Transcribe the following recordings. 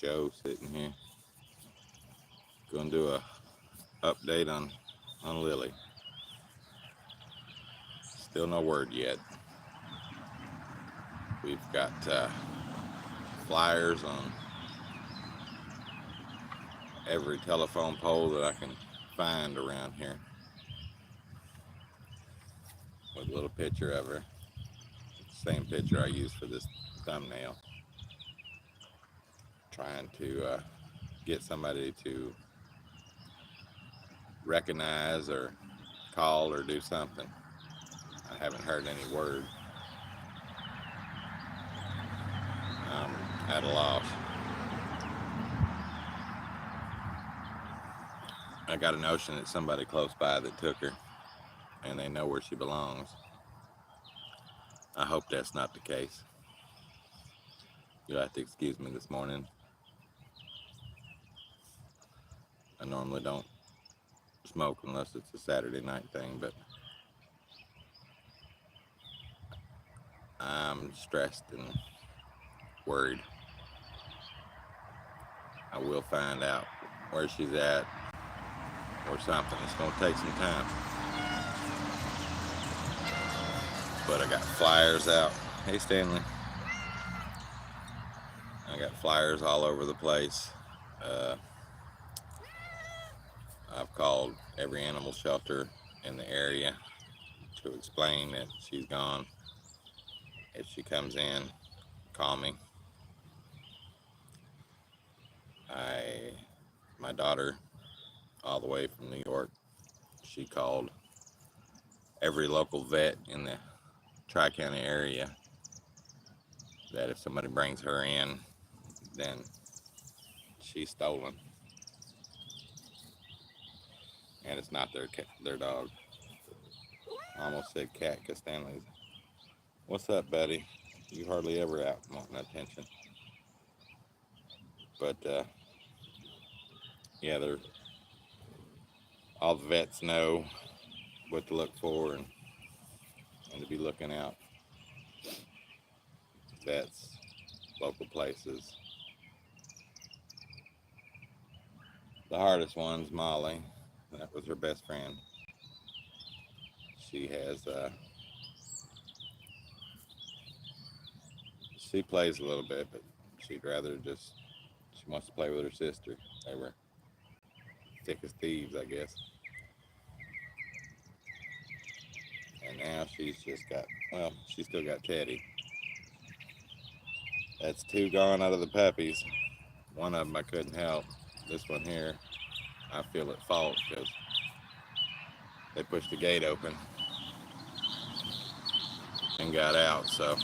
Joe sitting here. Gonna do a update on Lily. Still no word yet. We've got flyers on every telephone pole that I can find around here with a little picture of her. Same picture I used for this thumbnail. Trying to get somebody to recognize or call or do something. I haven't heard any word. I'm at a loss. I got a notion that somebody close by that took her and they know where she belongs. I hope that's not the case. You'll have to excuse me this morning. I normally don't smoke unless it's a Saturday night thing, but I'm stressed and worried. I will find out where she's at or something. It's going to take some time. But I got flyers out. Hey, Stanley. I got flyers all over the place. I've called every animal shelter in the area to explain that she's gone. If she comes in, call me. My daughter, all the way from New York, she called every local vet in the Tri-County area that if somebody brings her in, then she's stolen. And it's not their dog. I almost said cat because Stanley's. What's up, buddy? You hardly ever out wanting attention. But yeah, all the vets know what to look for and to be looking out. Vets, local places. The hardest one's Molly. That was her best friend. She has she plays a little bit, but she'd rather she wants to play with her sister. They were thick as thieves, I guess. And now she's still got Teddy. That's two gone out of the puppies. One of them I couldn't help. This one here, I feel at fault because they pushed the gate open and got out, so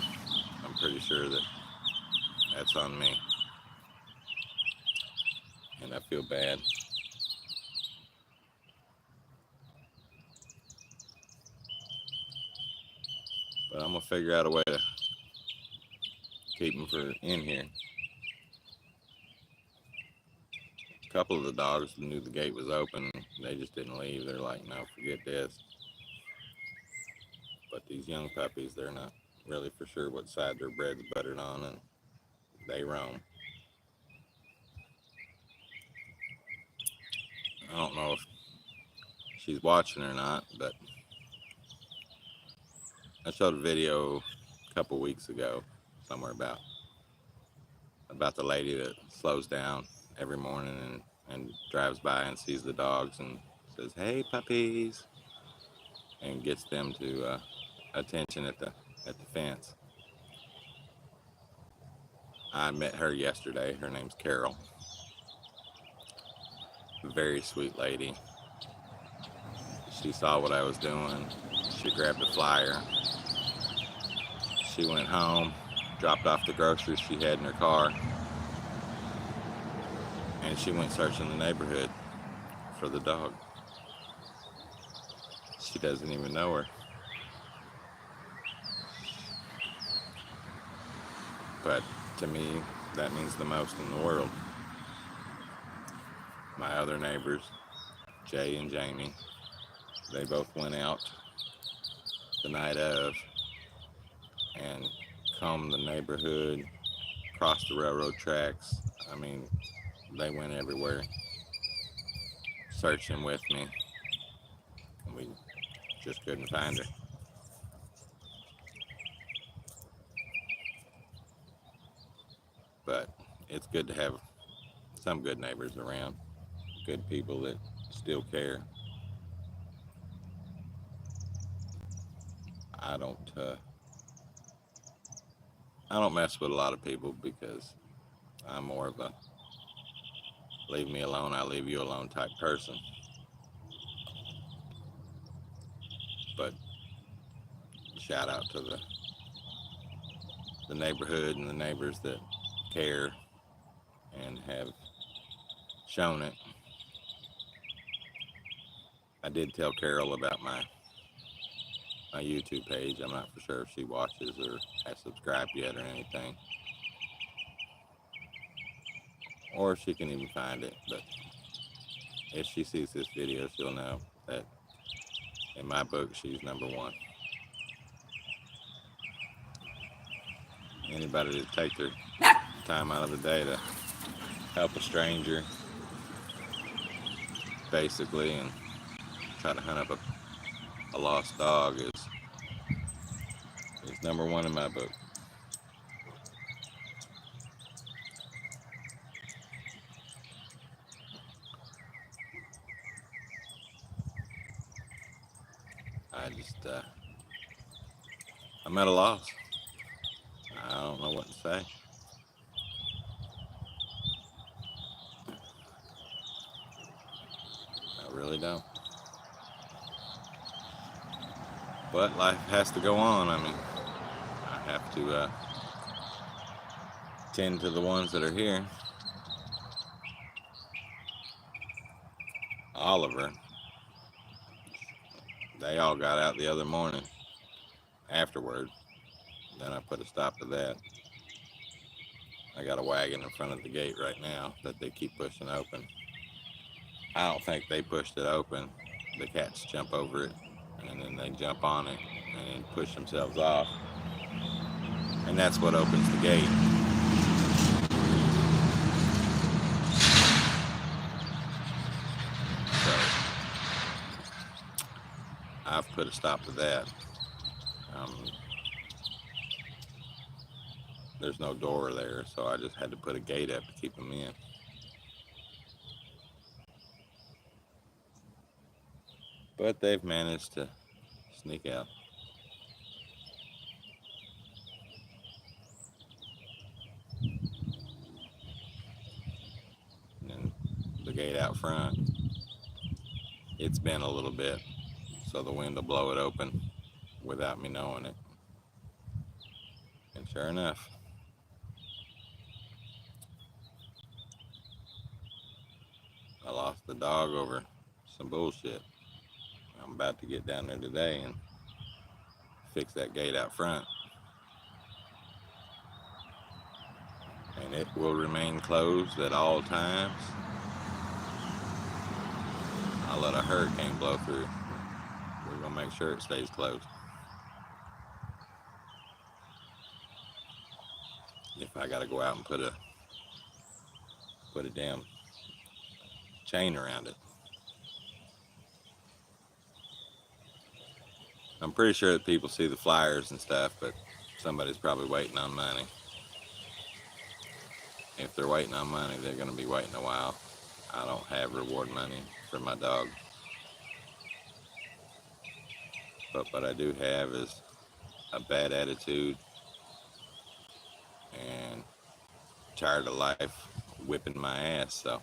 I'm pretty sure that's on me. And I feel bad. But I'm gonna figure out a way to keep them in here. A couple of the dogs knew the gate was open. They just didn't leave. They're like, no, forget this. But these young puppies, they're not really for sure what side their bread's buttered on, and they roam. I don't know if she's watching or not, but I showed a video a couple weeks ago somewhere about the lady that slows down every morning and drives by and sees the dogs and says, "Hey, puppies," and gets them to attention at the fence. I met her yesterday. Her name's Carol. Very sweet lady. She saw what I was doing. She grabbed a flyer. She went home, dropped off the groceries she had in her car, and she went searching the neighborhood for the dog. She doesn't even know her. But to me, that means the most in the world. My other neighbors, Jay and Jamie, they both went out the night of and combed the neighborhood, across the railroad tracks. I mean, they went everywhere searching with me, and we just couldn't find her. But it's good to have some good neighbors around, good people that still care. I don't mess with a lot of people because I'm more of a leave me alone, I leave you alone type person. But shout out to the neighborhood and the neighbors that care and have shown it. I did tell Carol about my YouTube page. I'm not for sure if she watches or has subscribed yet or anything, or if she can even find it. But if she sees this video, she'll know that in my book, she's number one. Anybody that take their time out of the day to help a stranger, basically, and try to hunt up a lost dog is number one in my book. I'm at a loss. I don't know what to say. I really don't. But life has to go on. I mean, I have to tend to the ones that are here. Oliver, they all got out the other morning afterward. Then I put a stop to that. I got a wagon in front of the gate right now that they keep pushing open. I don't think they pushed it open. The cats jump over it, and then they jump on it and then push themselves off. And that's what opens the gate. So I've put a stop to that. There's no door there, so I just had to put a gate up to keep them in. But they've managed to sneak out. And then the gate out front, it's been a little bit, so the wind will blow it open without me knowing it. And sure enough, I lost the dog over some bullshit. I'm about to get down there today and fix that gate out front. And it will remain closed at all times. I'll let a hurricane blow through. We're gonna make sure it stays closed. If I gotta go out and put a damn chain around it. I'm pretty sure that people see the flyers and stuff, but somebody's probably waiting on money. If they're waiting on money, they're gonna be waiting a while. I don't have reward money for my dog. But what I do have is a bad attitude and tired of life whipping my ass. So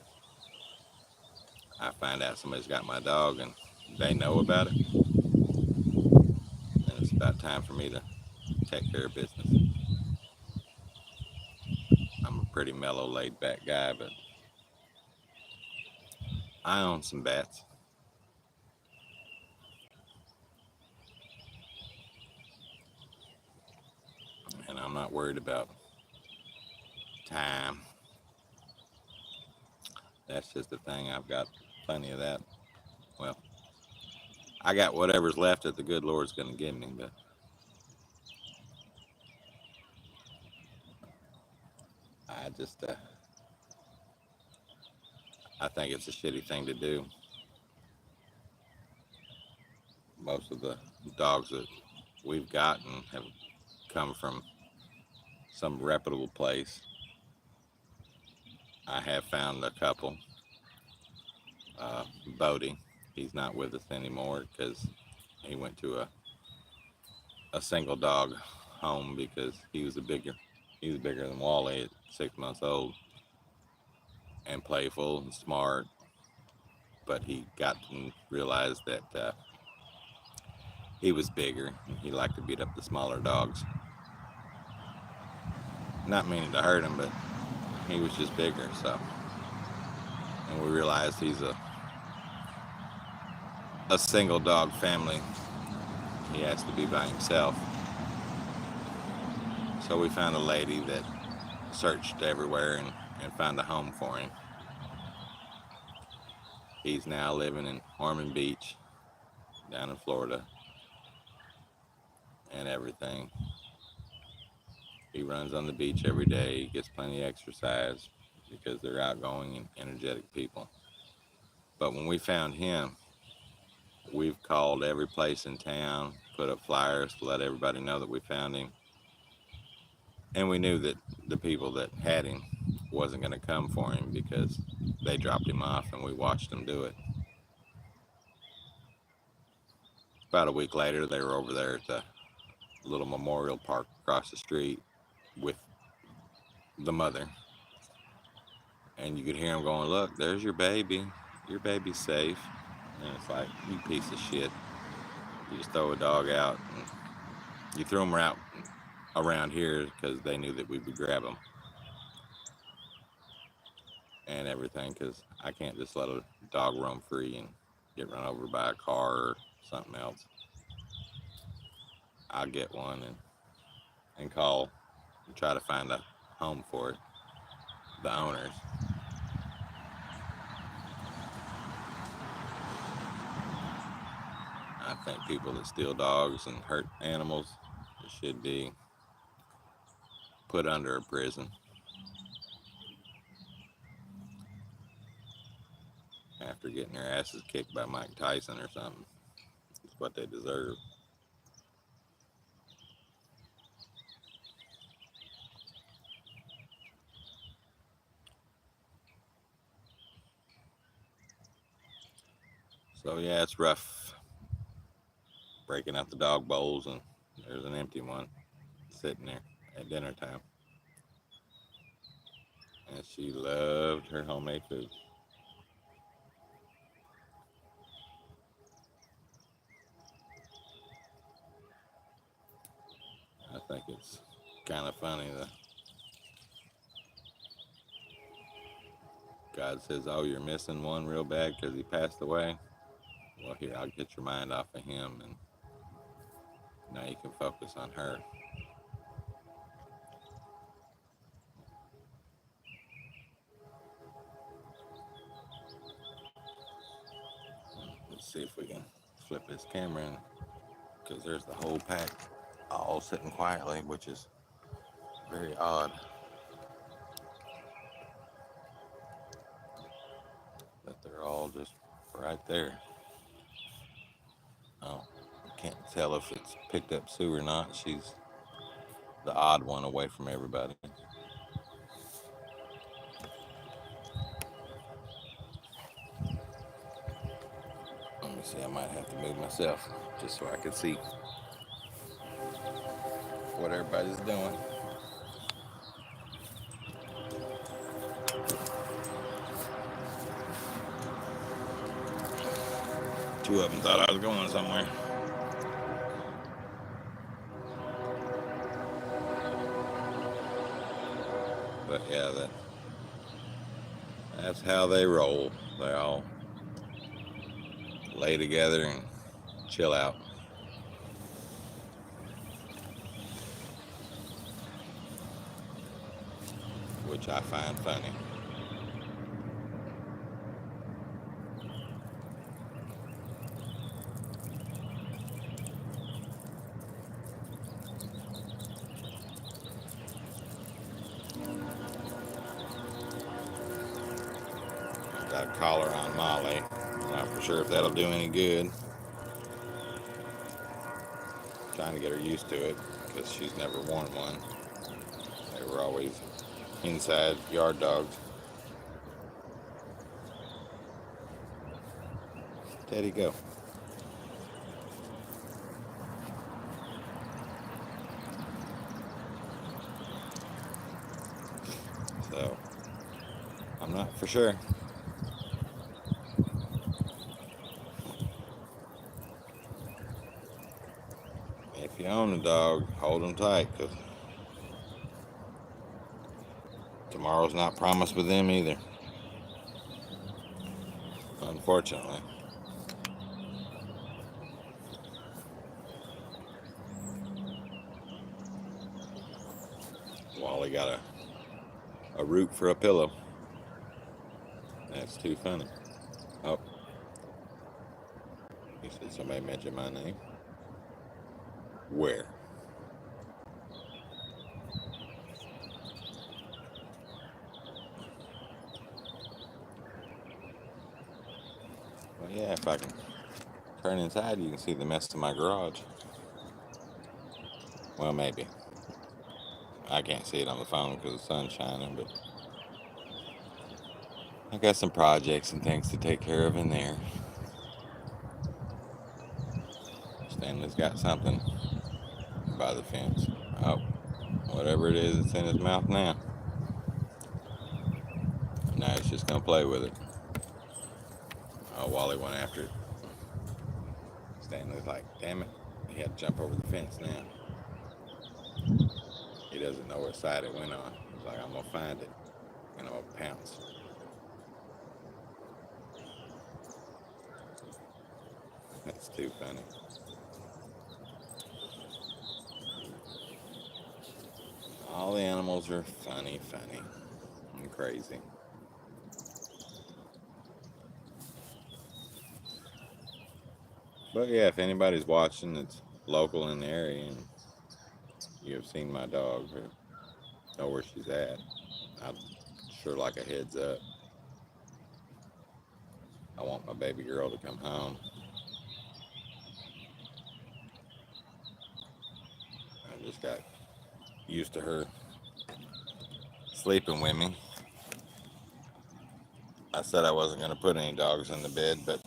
I find out somebody's got my dog and they know about it. And it's about time for me to take care of business. I'm a pretty mellow, laid back guy, but I own some bats. And I'm not worried about time. That's just the thing. I've got plenty of that. Well, I got whatever's left that the good Lord's going to give me, but just I think it's a shitty thing to do. Most of the dogs that we've gotten have come from some reputable place. I have found a couple. Bodie, he's not with us anymore because he went to a single dog home because he was bigger than Wally at 6 months old, and playful and smart. But he got to realize that he was bigger and he liked to beat up the smaller dogs. Not meaning to hurt him, but he was just bigger. So, and we realized he's a single dog family. He has to be by himself. So we found a lady that searched everywhere and found a home for him. He's now living in Ormond Beach, down in Florida, and everything. He runs on the beach every day. He gets plenty of exercise because they're outgoing and energetic people. But when we found him, we've called every place in town, put up flyers to let everybody know that we found him. And we knew that the people that had him wasn't going to come for him because they dropped him off and we watched them do it. About a week later, they were over there at the little memorial park across the street with the mother. And you could hear him going, "Look, there's your baby. Your baby's safe." And it's like, you piece of shit. You just throw a dog out. And you threw them out around here because they knew that we would grab them and everything, because I can't just let a dog roam free and get run over by a car or something else. I'll get one and call and try to find a home for it, the owners. I think people that steal dogs and hurt animals should be put under a prison. After getting their asses kicked by Mike Tyson or something. It's what they deserve. So yeah, it's rough breaking out the dog bowls and there's an empty one sitting there at dinner time. And she loved her homemade food. I think it's kind of funny that God says, "Oh, you're missing one real bad because he passed away. Well, here, I'll get your mind off of him, and now you can focus on her." Let's see if we can flip this camera in, because there's the whole pack all sitting quietly, which is very odd. That they're all just right there. Oh, I can't tell if it's picked up Sue or not. She's the odd one away from everybody. Let me see, I might have to move myself just so I can see what everybody's doing. Two of them thought I was going somewhere. But yeah, that's how they roll. They all lay together and chill out. Which I find funny. Got a collar on Molly. I'm not for sure if that'll do any good. Trying to get her used to it because she's never worn one. They were always inside yard dogs. Teddy, go. So, I'm not for sure. If you own a dog, hold them tight, because tomorrow's not promised with them either. Unfortunately. Wally got a root for a pillow. That's too funny. Oh, he said somebody mentioned my name. Where? Well, yeah, if I can turn inside, you can see the mess of my garage. Well, maybe. I can't see it on the phone because the sun's shining, but I got some projects and things to take care of in there. Stanley's got something by the fence. Oh, whatever it is, it's in his mouth now. Now he's just gonna play with it. Oh, Wally went after it. Stanley's like, damn it, he had to jump over the fence now. He doesn't know what side it went on. He's like, I'm gonna find it and I'm gonna pounce. That's too funny. All the animals are funny and crazy. But yeah, if anybody's watching that's local in the area and you have seen my dog or know where she's at, I'd sure like a heads up. I want my baby girl to come home. I just got used to her sleeping with me. I said I wasn't going to put any dogs in the bed, but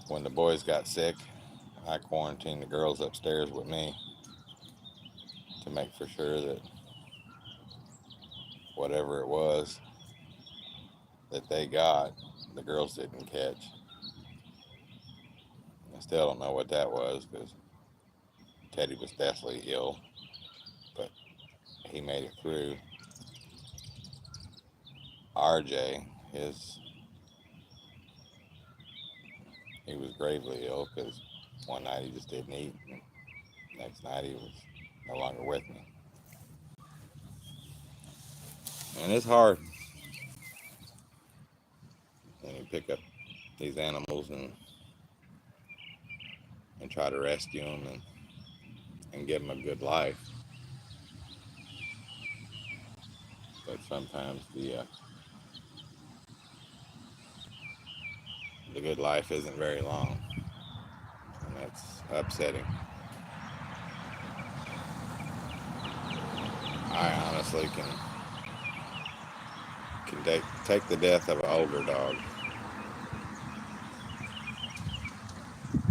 when the boys got sick, I quarantined the girls upstairs with me to make for sure that whatever it was that they got, the girls didn't catch. I still don't know what that was because Teddy was deathly ill, but he made it through. RJ, he was gravely ill because one night he just didn't eat, and next night he was no longer with me. And it's hard when you pick up these animals and try to rescue them and give them a good life. But sometimes the good life isn't very long, and that's upsetting. I honestly can take the death of an older dog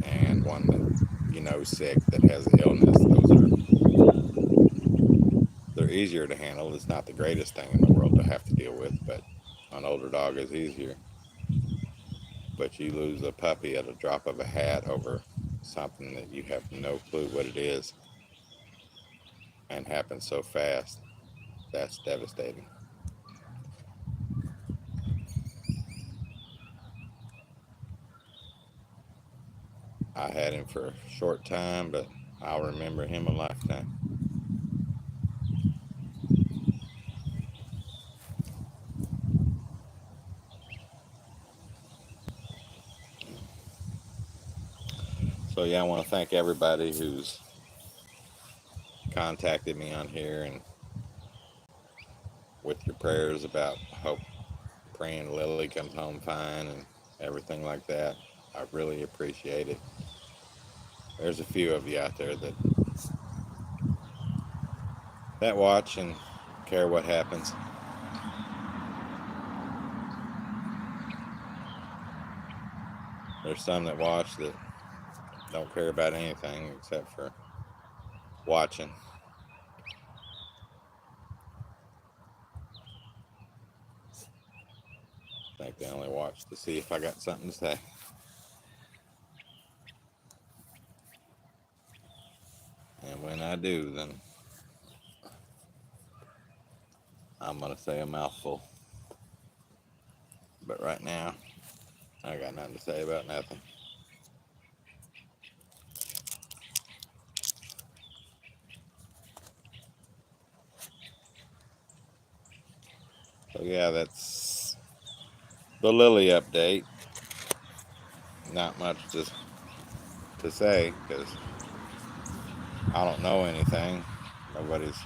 and one that you know sick that has an illness. They're easier to handle. It's not the greatest thing in the world to have to deal with, but an older dog is easier. But you lose a puppy at a drop of a hat over something that you have no clue what it is and happens so fast. That's devastating. I had him for a short time, but I'll remember him a lifetime. So yeah, I want to thank everybody who's contacted me on here and with your prayers about hope praying Lily comes home fine and everything like that. I really appreciate it. There's a few of you out there that watch and care what happens. There's some that watch that don't care about anything except for watching. I think they only watch to see if I got something to say. And when I do, then I'm going to say a mouthful. But right now, I got nothing to say about nothing. So yeah, that's the Lily update. Not much to say because I don't know anything. Nobody's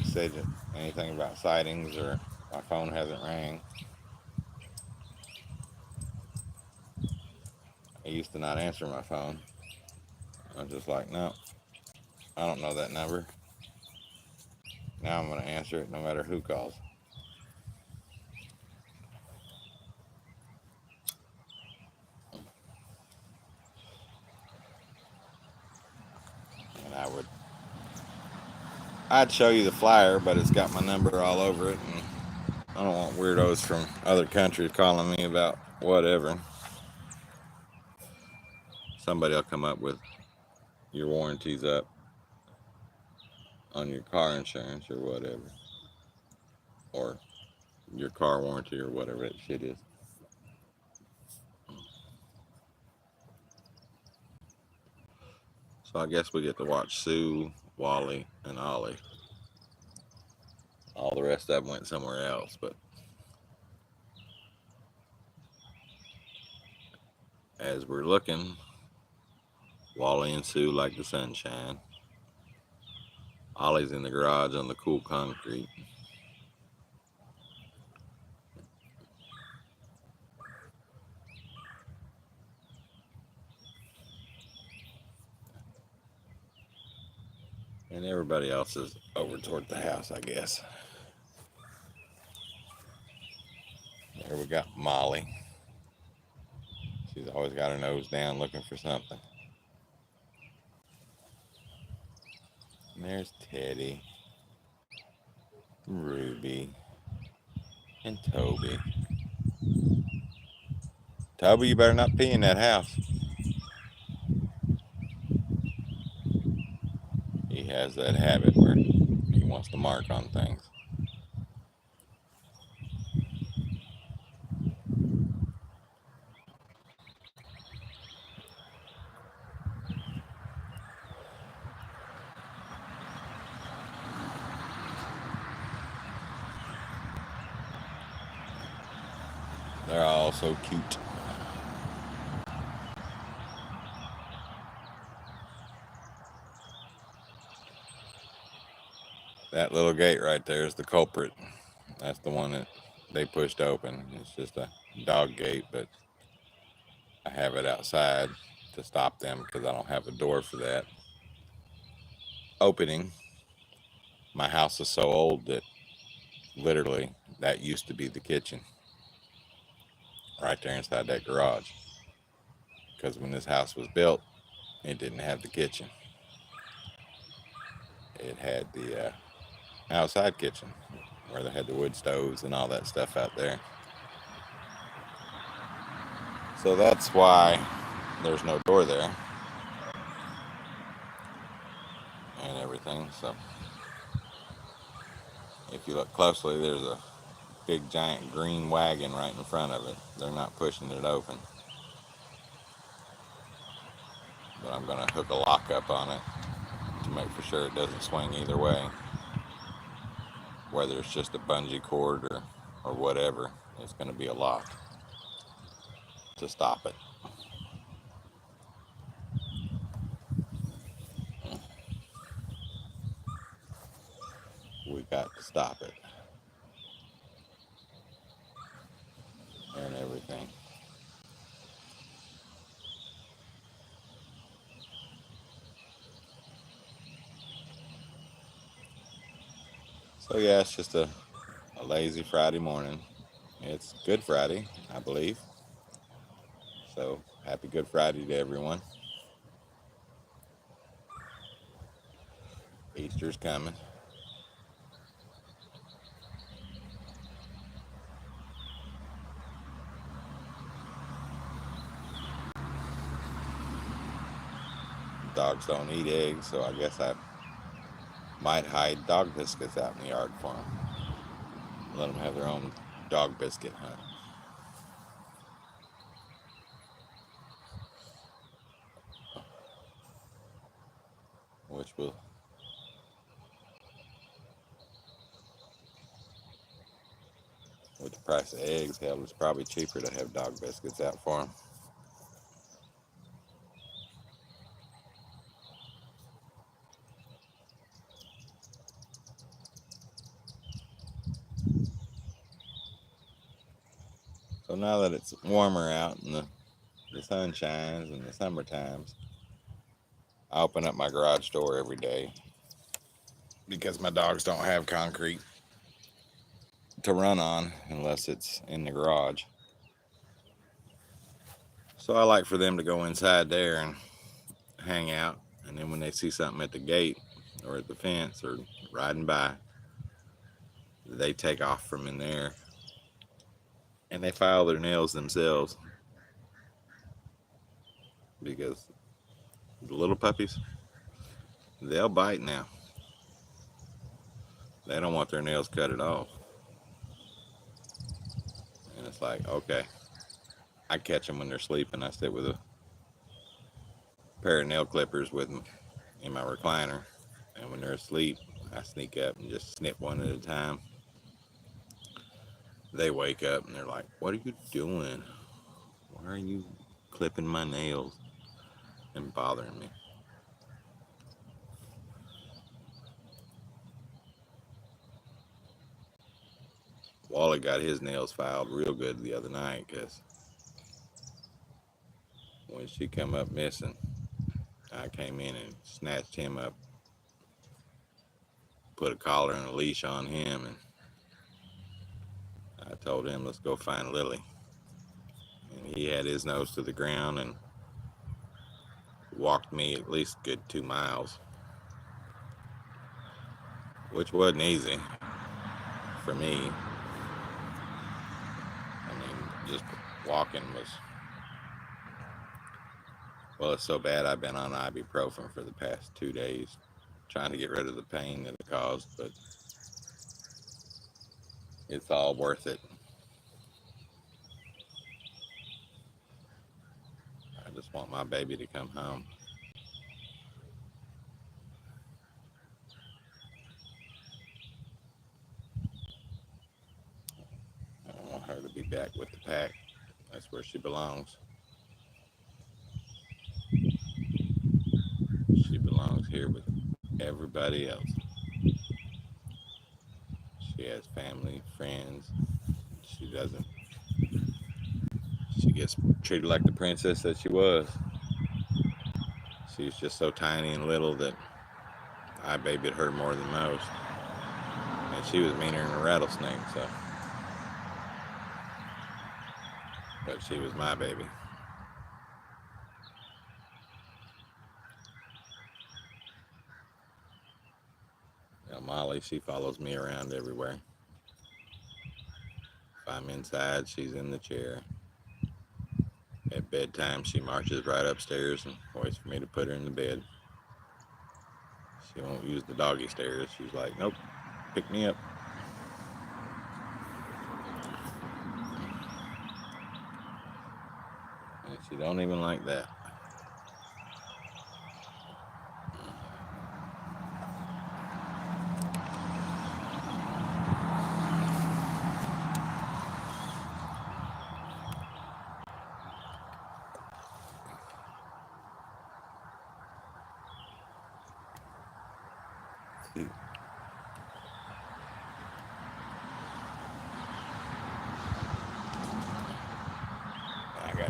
said anything about sightings or my phone hasn't rang. I used to not answer my phone. I was just like, no, I don't know that number. Now I'm going to answer it no matter who calls. And I'd show you the flyer, but it's got my number all over it, and I don't want weirdos from other countries calling me about whatever. Somebody will come up with your warranty's up on your car insurance or whatever, or your car warranty or whatever that shit is. So I guess we get to watch Sue, Wally, and Ollie. All the rest of them went somewhere else, but as we're looking, Wally and Sue like the sunshine. Ollie's in the garage on the cool concrete. And everybody else is over toward the house, I guess. There we got Molly. She's always got her nose down looking for something. And there's Teddy, Ruby, and Toby. Toby, you better not pee in that house. He has that habit where he wants to mark on things. They're all so cute. That little gate right there is the culprit. That's the one that they pushed open. It's just a dog gate, but I have it outside to stop them because I don't have a door for that opening. My house is so old that literally that used to be the kitchen right there inside that garage. Because when this house was built, it didn't have the kitchen. It had the outside kitchen where they had the wood stoves and all that stuff out there. So that's why there's no door there and everything. So if you look closely, there's a big giant green wagon right in front of it. They're not pushing it open. But I'm going to hook a lock up on it to make for sure it doesn't swing either way. Whether it's just a bungee cord or whatever, it's going to be a lock to stop it. We got to stop it. everything. So yeah, it's just a lazy Friday morning. It's Good Friday, I believe. So happy Good Friday to everyone. Easter's coming. Dogs don't eat eggs, so I guess I might hide dog biscuits out in the yard for them. Let them have their own dog biscuit hunt. Which will, with the price of eggs, hell, it's probably cheaper to have dog biscuits out for them. So now that it's warmer out and the sun shines and the summer times, I open up my garage door every day because my dogs don't have concrete to run on unless it's in the garage. So I like for them to go inside there and hang out, and then when they see something at the gate or at the fence or riding by, they take off from in there and they file their nails themselves because the little puppies, they'll bite now. They don't want their nails cut at all. And it's like, okay, I catch them when they're sleeping. I sit with a pair of nail clippers with them in my recliner, and when they're asleep, I sneak up and just snip one at a time. They wake up and they're like, what are you doing? Why are you clipping my nails and bothering me? Wally got his nails filed real good the other night because when she come up missing, I came in and snatched him up, put a collar and a leash on him, and I told him, let's go find Lily. And he had his nose to the ground and walked me at least a good 2 miles, which wasn't easy for me. I mean, just walking was, well, it's so bad I've been on ibuprofen for the past 2 days trying to get rid of the pain that it caused, but it's all worth it. I just want my baby to come home. I want her to be back with the pack. That's where she belongs. She belongs here with everybody else. She has family, friends. She doesn't. She gets treated like the princess that she was. She's just so tiny and little that I babied her more than most. And she was meaner than a rattlesnake, so. But she was my baby. Now, Molly, she follows me around everywhere. If I'm inside, she's in the chair. At bedtime, she marches right upstairs and waits for me to put her in the bed. She won't use the doggy stairs. She's like, nope, pick me up. And she don't even like that.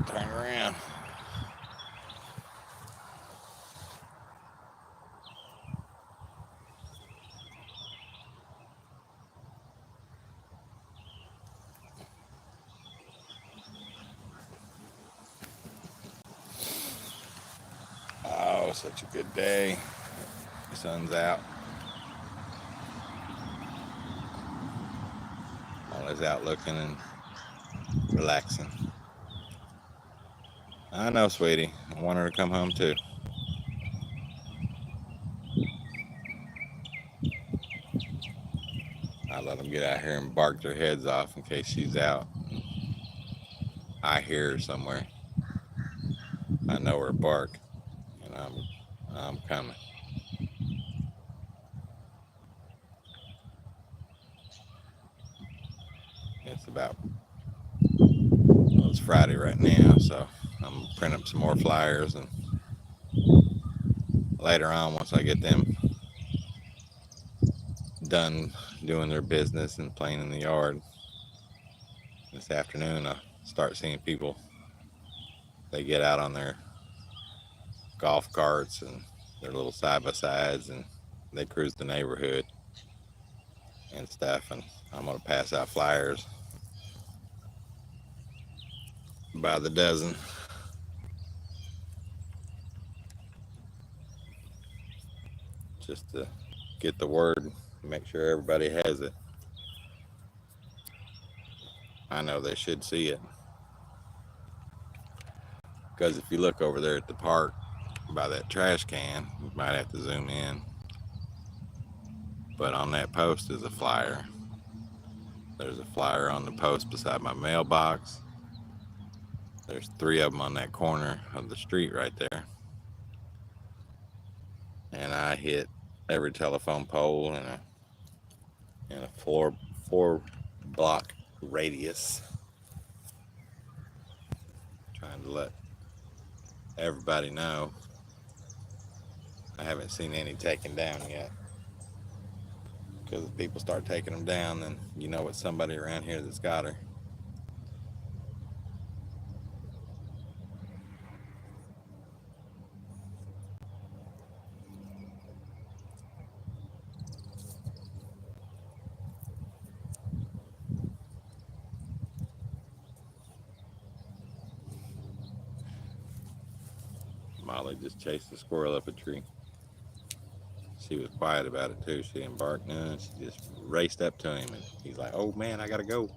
gotta turn around. Oh, such a good day. The sun's out. Always out looking and relaxing. I know, sweetie. I want her to come home too. I let them get out here and bark their heads off in case she's out. I hear her somewhere. I know her bark, and I'm coming. It's about, well, it's Friday right now, so I'm printing up some more flyers, and later on, once I get them done doing their business and playing in the yard, this afternoon I start seeing people. They get out on their golf carts and their little side-by-sides, and they cruise the neighborhood and stuff, and I'm going to pass out flyers by the dozen. Just to get the word, make sure everybody has it. I know they should see it, because if you look over there at the park by that trash can, you might have to zoom in, but on that post is a flyer. There's a flyer on the post beside my mailbox. There's 3 of them on that corner of the street right there, and I hit every telephone pole in a four block radius, trying to let everybody know. I haven't seen any taken down yet, because if people start taking them down, then you know it's somebody around here that's got her. Molly just chased a squirrel up a tree. She was quiet about it too. She didn't bark none. She just raced up to him, and he's like, "Oh man, I gotta go."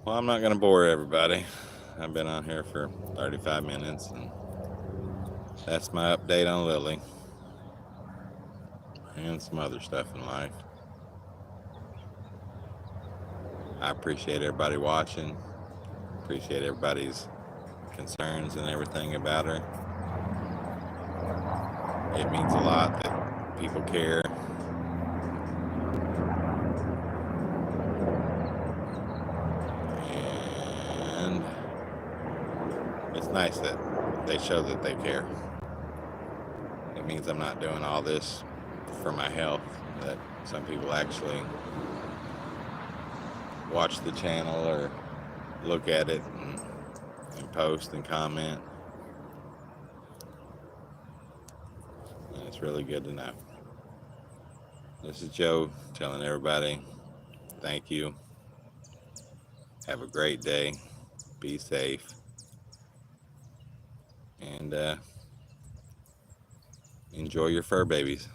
Well, I'm not gonna bore everybody. I've been on here for 35 minutes, and that's my update on Lily and some other stuff in life. I appreciate everybody watching. Appreciate everybody's concerns and everything about her. It means a lot that people care. And it's nice that they show that they care. It means I'm not doing all this for my health, that some people actually watch the channel or look at it and post and comment. And it's really good to know. This is Joe telling everybody thank you. Have a great day. Be safe. And enjoy your fur babies.